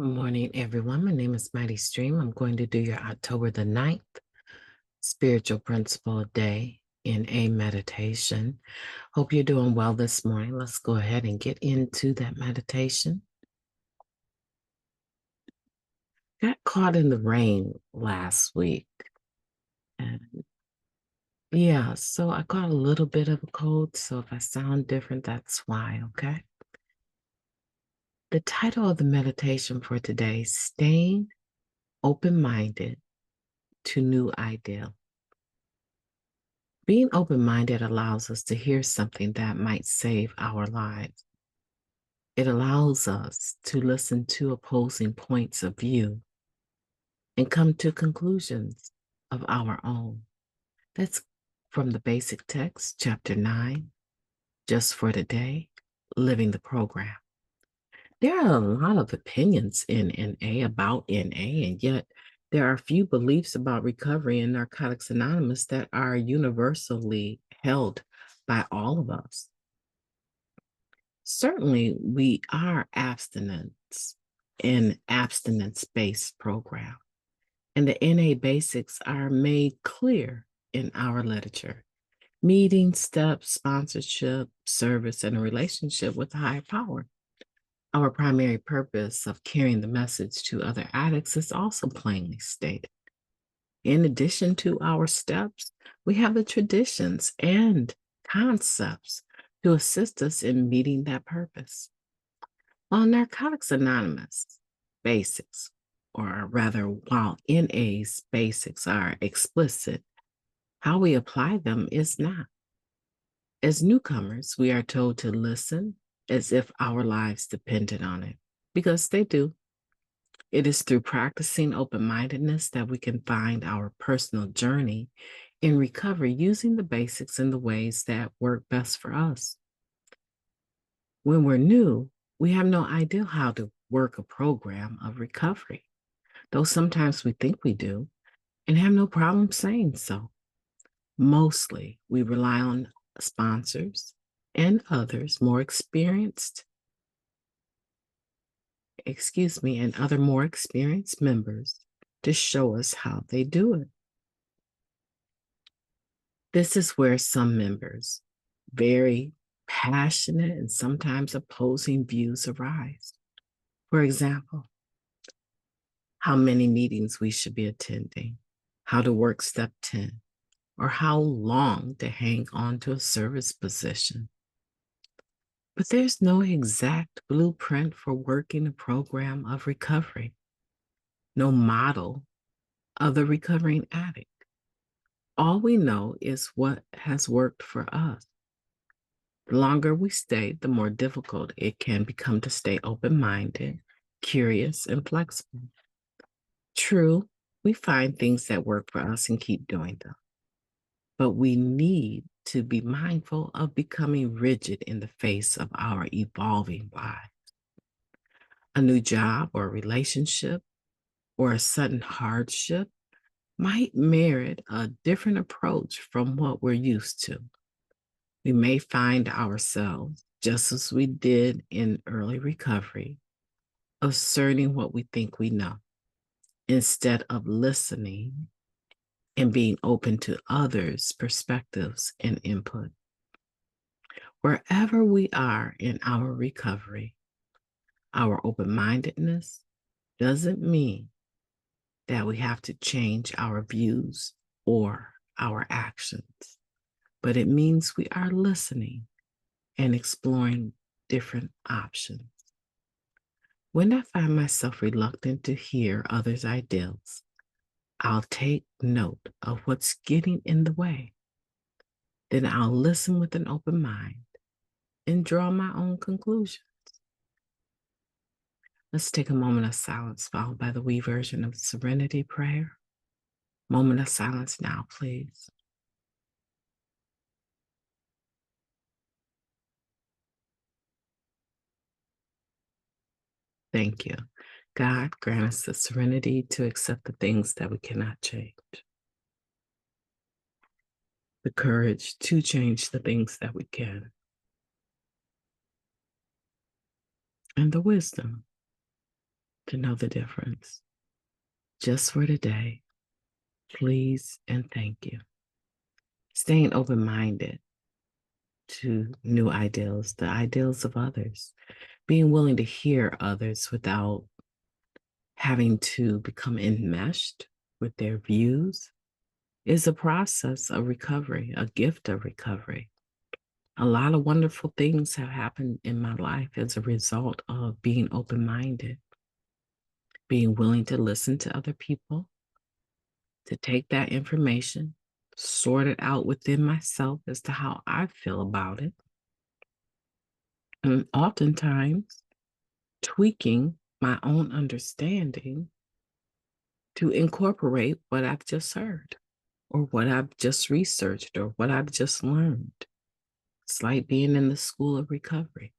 Good morning, everyone. My name is MightyStream. I'm going to do your October the 9th spiritual principle day in a meditation. Hope you're doing well this morning. Let's go ahead and get into that meditation. Got caught in the rain last week. And yeah, so I got a little bit of a cold. So if I sound different, that's why, okay? The title of the meditation for today, Staying Open-Minded to New Ideals. Being open-minded allows us to hear something that might save our lives. It allows us to listen to opposing points of view and come to conclusions of our own. That's from the basic text, chapter 9, just for today, living the program. There are a lot of opinions in NA about NA, and yet there are few beliefs about recovery in Narcotics Anonymous that are universally held by all of us. Certainly, we are abstinence in abstinence-based program, and the NA basics are made clear in our literature. Meeting, steps, sponsorship, service, and a relationship with a higher power. Our primary purpose of carrying the message to other addicts is also plainly stated. In addition to our steps, we have the traditions and concepts to assist us in meeting that purpose. While Narcotics Anonymous basics, or rather, while NA's basics are explicit, how we apply them is not. As newcomers, we are told to listen as if our lives depended on it, because they do. It is through practicing open-mindedness that we can find our personal journey in recovery using the basics in the ways that work best for us. When we're new, we have no idea how to work a program of recovery, though sometimes we think we do and have no problem saying so. Mostly, we rely on sponsors and others more experienced, and other more experienced members to show us how they do it. This is where some members, very passionate and sometimes opposing views arise. For example, how many meetings we should be attending, how to work step 10, or how long to hang on to a service position. But there's no exact blueprint for working a program of recovery, no model of the recovering addict. All we know is what has worked for us. The longer we stay, the more difficult it can become to stay open-minded, curious, and flexible. True, we find things that work for us and keep doing them. But we need to be mindful of becoming rigid in the face of our evolving lives. A new job or relationship or a sudden hardship might merit a different approach from what we're used to. We may find ourselves, just as we did in early recovery, asserting what we think we know instead of listening and being open to others' perspectives and input. Wherever we are in our recovery, our open-mindedness doesn't mean that we have to change our views or our actions, but it means we are listening and exploring different options. When I find myself reluctant to hear others' ideals, I'll take note of what's getting in the way. Then I'll listen with an open mind and draw my own conclusions. Let's take a moment of silence, followed by the we version of the Serenity Prayer. Moment of silence now, please. Thank you. God, grant us the serenity to accept the things that we cannot change, the courage to change the things that we can, and the wisdom to know the difference. Just for today, please and thank you. Staying open-minded to new ideals, the ideals of others, being willing to hear others without having to become enmeshed with their views is a process of recovery, a gift of recovery. A lot of wonderful things have happened in my life as a result of being open-minded, being willing to listen to other people, to take that information, sort it out within myself as to how I feel about it, and oftentimes tweaking my own understanding to incorporate what I've just heard or what I've just researched or what I've just learned. It's like being in the school of recovery.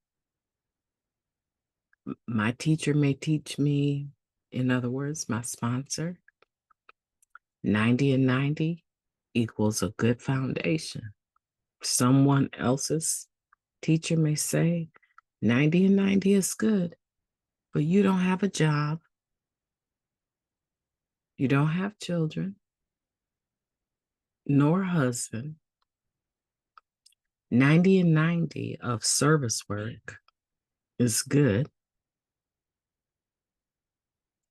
My teacher may teach me, in other words, my sponsor, 90 and 90 equals a good foundation. Someone else's teacher may say 90 and 90 is good, but you don't have a job. You don't have children, nor a husband. 90 and 90 of service work is good.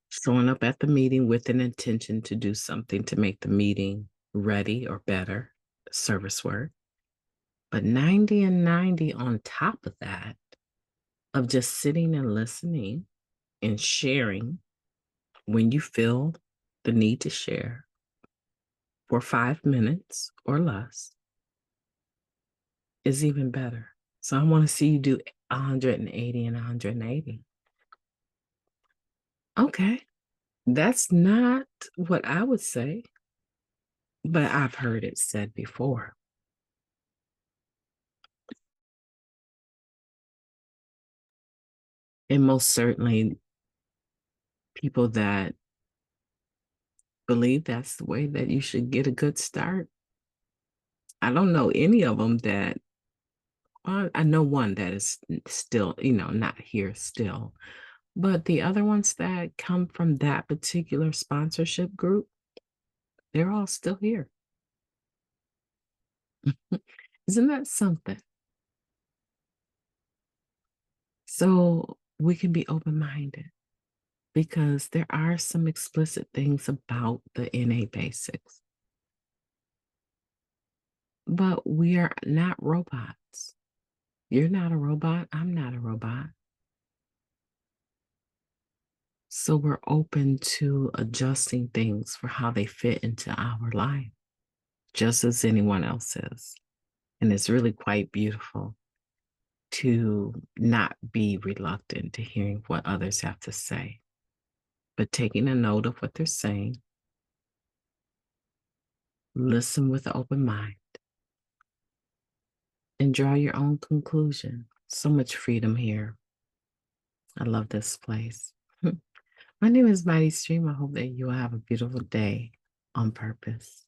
Showing up at the meeting with an intention to do something to make the meeting ready or better, service work. But 90 and 90 on top of that, of just sitting and listening and sharing when you feel the need to share for 5 minutes or less, is even better. So I want to see you do 180 and 180. Okay, that's not what I would say, but I've heard it said before. And most certainly, people that believe that's the way that you should get a good start. I don't know any of them that, well, I know one that is still, not here still, but the other ones that come from that particular sponsorship group, they're all still here. Isn't that something? So we can be open-minded because there are some explicit things about the NA basics. But we are not robots. You're not a robot. I'm not a robot. So we're open to adjusting things for how they fit into our life, just as anyone else is. And it's really quite beautiful to not be reluctant to hearing what others have to say, but taking a note of what they're saying, listen with an open mind, and draw your own conclusion. So much freedom here. I love this place. My name is Mighty Stream. I hope that you will have a beautiful day on purpose.